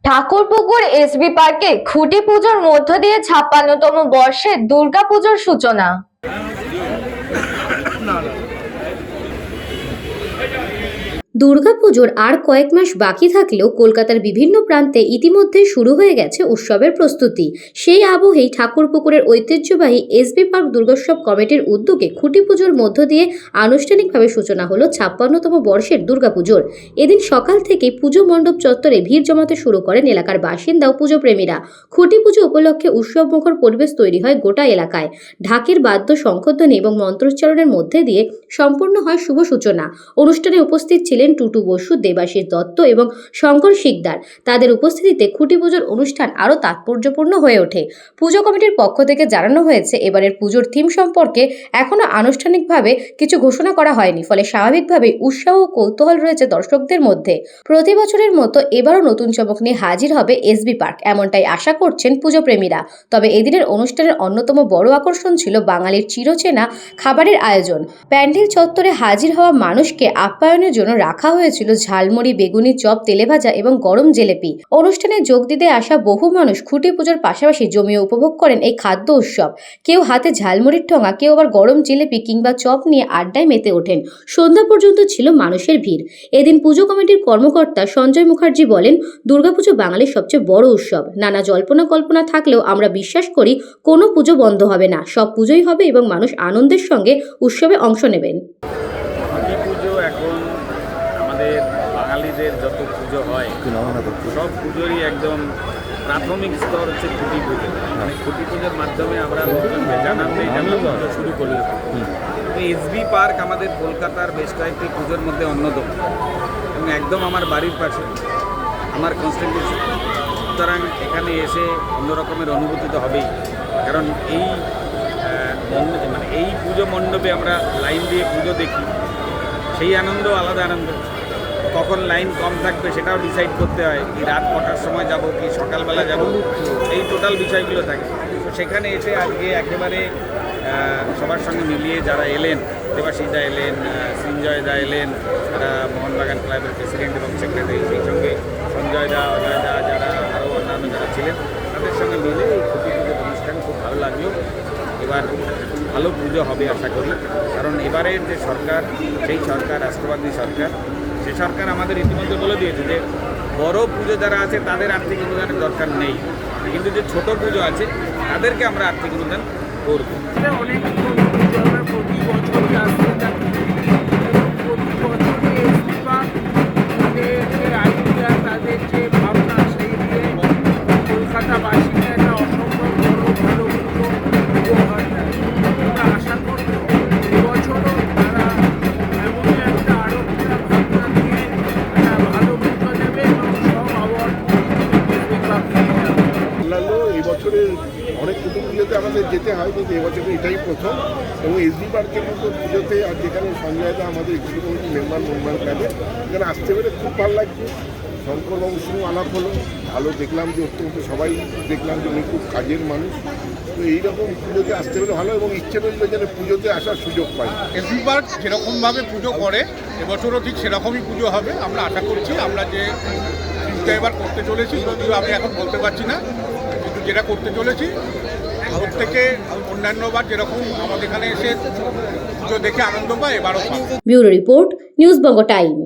Thakurpukur SB পার্কে খুঁটি পুজোর মধ্য দিয়ে ৫৬তম বর্ষের দুর্গাপুজোর সূচনা। দুর্গাপুজোর আর কয়েক মাস বাকি থাকলেও কলকাতার বিভিন্ন প্রান্তে ইতিমধ্যে শুরু হয়ে গেছে উৎসবের প্রস্তুতি। সেই আবহেই ঠাকুরপুকুরের ঐতিহ্যবাহী এসবি পার্ক দুর্গোৎসব কমিটির উদ্যোগে খুঁটি পুজোর মধ্য দিয়ে আনুষ্ঠানিকভাবে সূচনা হলো ৫৬তম বর্ষের দুর্গাপুজোর। এদিন সকাল থেকেই পুজো মণ্ডপ চত্বরে ভিড় জমাতে শুরু করেন এলাকার বাসিন্দা ও পুজোপ্রেমীরা। খুঁটি পুজো উপলক্ষে উৎসবমুখর পরিবেশ তৈরি হয় গোটা এলাকায়। ঢাকের বাদ্য, শঙ্খধ্বনি এবং মন্ত্রোচ্চারণের মধ্যে দিয়ে সম্পূর্ণ হয় শুভ সূচনা। অনুষ্ঠানে উপস্থিত ছিলেন টুটু বসু, দেবাশিস দত্ত এবং শঙ্কর শিকদার। তাদের উপস্থিতিতে খুঁটি পুজোর অনুষ্ঠান আরও তাৎপর্যপূর্ণ হয়ে ওঠে। পুজো কমিটির পক্ষ থেকে জানানো হয়েছে, এবারের পুজোর থিম সম্পর্কে এখনো আনুষ্ঠানিকভাবে কিছু ঘোষণা করা হয়নি, ফলে স্বাভাবিকভাবেই উৎসাহ ও কৌতূহল রয়েছে দর্শকদের মধ্যে। প্রতি বছরের মতো এবারও নতুন চমক নিয়ে হাজির হবে এসবি পার্ক, এমনটাই আশা করছেন পুজোপ্রেমীরা। তবে এদিনের অনুষ্ঠানের অন্যতম বড় আকর্ষণ ছিল বাঙালির চিরচেনা খাবারের আয়োজন। প্যান্ডেল চত্বরে হাজির হওয়া মানুষকে আপ্যায়নের জন্য রাখা হয়েছিল ঝালমুড়ি, বেগুনি চপ, তেলেভাজা এবং গরম জিলেপি। অনুষ্ঠানে যোগ দিতে আসা বহু মানুষ খুঁটি পুজোর পাশাপাশি জমিয়ে উপভোগ করেন এই খাদ্য উৎসব। কেউ হাতে ঝালমুড়ির ঠোঙা, কেউ আবার গরম জিলেপি কিংবা চপ নিয়ে আড্ডায় মেতে ওঠেন। সন্ধ্যা পর্যন্ত ছিল মানুষের ভিড়। এদিন পুজো কমিটির কর্মকর্তা সঞ্জয় মুখার্জি বলেন, দুর্গাপুজো বাঙালির সবচেয়ে বড় উৎসব। নানা জল্পনা কল্পনা থাকলেও আমরা বিশ্বাস করি কোনো পুজো বন্ধ হবে না, সব পুজোই হবে এবং মানুষ আনন্দের সঙ্গে উৎসবে অংশ নেবেন। আমাদের বাঙালিদের যত পুজো হয় সব পুজোরই একদম প্রাথমিক স্তর হচ্ছে খুঁটি পুজো। মানে খুঁটি পুজোর মাধ্যমে আমরা নতুন পুজো শুরু করি। এসবি পার্ক আমাদের কলকাতার বেশ কয়েকটি পুজোর মধ্যে অন্যতম এবং একদম আমার বাড়ির পাশে, আমার কনস্টিটিউশন। সুতরাং এখানে এসে অন্য রকমের অনুভূতি তো হবেই, কারণ এই পুজো মণ্ডপে আমরা লাইন দিয়ে পুজো দেখি, সেই আনন্দ আলাদা আনন্দ। কখন লাইন কম থাকবে সেটাও ডিসাইড করতে হয়, কি রাত কটার সময় যাব, কি সকালবেলা যাব, এই টোটাল বিষয়গুলো থাকে। তো সেখানে এসে আজকে একেবারে সবার সঙ্গে মিলিয়ে যারা এলেন, দেবাশিসদা এলেন, সঞ্জয়দা এলেন, যারা মোহনবাগান ক্লাবের প্রেসিডেন্ট এবং সেক্রেটারি, সেই সঙ্গে সঞ্জয়দা, অজয়দা, যারা আরও অন্যান্য যারা ছিলেন, তাদের সঙ্গে মিলে এই খুঁটি পুজোর অনুষ্ঠান খুব ভালো লাগলো। এবার ভালো পুজো হবে আশা করি, কারণ এবারের যে সরকার, সেই সরকার রাষ্ট্রবাদী সরকার। সে সরকার আমাদের ইতিমধ্যে বলে দিয়েছে যে বড় পুজো যারা আছে তাদের আর্থিক অনুদানের দরকার নেই, কিন্তু যে ছোট পুজো আছে তাদেরকে আমরা আর্থিক অনুদান করব। অনেক পুজো আমরা প্রতি বছরই আসতে থাকি, প্রতি বছরই এসবি পার্ক তাদের যে আইডিয়া, তাদের যে ভাবনা, সেই দিয়ে কলকাতাবাসীকে একটা অসম্ভব বড় ভালো পুজো উপহার দেয়। আমরা আশা করব এবছরও তারা এমনই একটা আরও একটা ভাবনা নিয়ে একটা ভালো পুজো দেবে এবং সব অ্যাওয়ার্ড এসবি পার্ক নিয়ে যাবে। এই বছরের অনেক পুজো পুজোতে আমাদের যেতে হয়, কিন্তু এবছরে এটাই প্রথম। এবং এসবি পার্কের মতো পুজোতে, আর যেখানে সঞ্জয়দা আমাদের এক্সিকিউটিভ কমিটির মেম্বার মোহনবাগান ক্লাবে, এখানে আসতে পেরে খুব ভালো লাগছে। শঙ্করবাবুর সঙ্গে আলাপ হলো, ভালো দেখলাম যে অত্যন্ত সবাই দেখলাম যে উনি খুব কাজের মানুষ। তো এইরকম পুজোতে আসতে পেরে ভালো, এবং ইচ্ছে রইল যেন পুজোতে আসার সুযোগ পাই। এসবি পার্ক যেরকমভাবে পুজো করে এবছরও ঠিক সেরকমই পুজো হবে আমরা আশা করছি। আমরা যে চিন্তা এবার করতে চলেছি, যদিও আমি এখন বলতে পারছি না, কিন্তু যেটা করতে চলেছি প্রত্যেকে অন্যান্যবার যেরকম আমাদের এখানে এসে পুজো দেখে আনন্দ পায়, এবারও। Bureau report, news Banga time.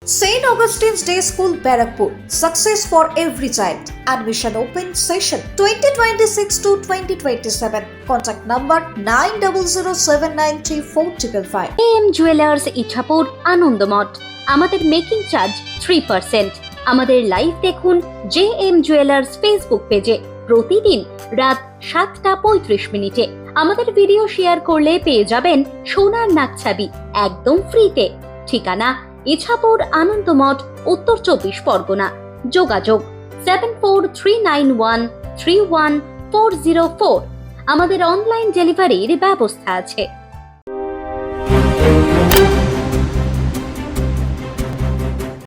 St. Augustine's Day School, Barakpur. Success for every child. Admission open session 2026 to 2027. Contact number 9007934555. JM Jewelers Ichapur, Anandamath. আমাদের মেকিং চার্জ 3%। আমাদের লাইভ দেখুন JM Jewelers ফেসবুক পেজে প্রতিদিন রাত 7:35 আমাদের ভিডিও শেয়ার করলে পেয়ে যাবেন সোনার নাকছাবি একদম ফ্রিতে। ঠিকানা ইছাপুর, আনন্দমঠ, উত্তর 24 পরগনা। যোগাযোগ 7439131404। আমাদের অনলাইন ডেলিভারির ব্যবস্থা আছে।